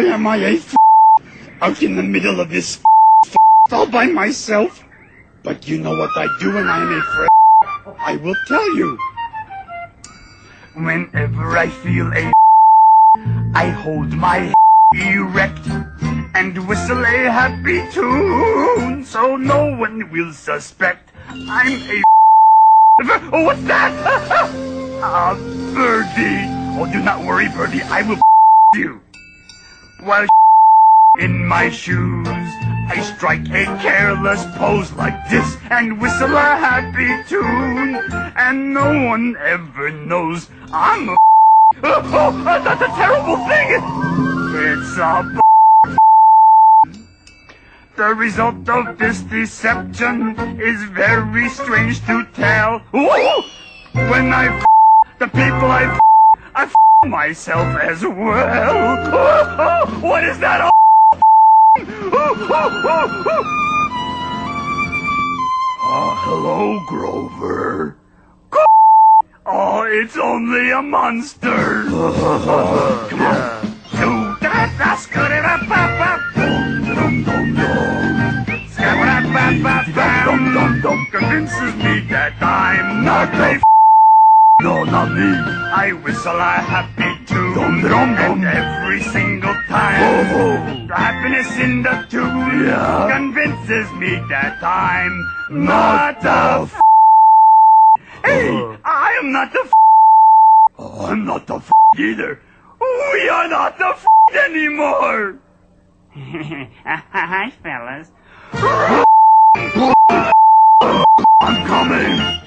boy, am I a out in the middle of this all by myself. But you know what I do when I am afraid? I will tell you. Whenever I feel I hold my erect and whistle a happy tune, so no one will suspect I'm a Oh, what's that? A birdie. Oh, do not worry, birdie, I will you. While in my shoes, I strike a careless pose like this and whistle a happy tune, and no one ever knows I'm a Oh, that's a terrible thing! It's a The result of this deception is very strange to tell. Ooh! When the people I myself as well. What is that? Hello, Grover. Oh, it's only a monster. Come on. Do that. That's good. Convinces me that I'm not a No, not me. I whistle a happy tune, and every single time the happiness in the tune convinces me that I'm not the Hey, I am not the I'm not the either. We are not the anymore. Hi, fellas. I'm coming.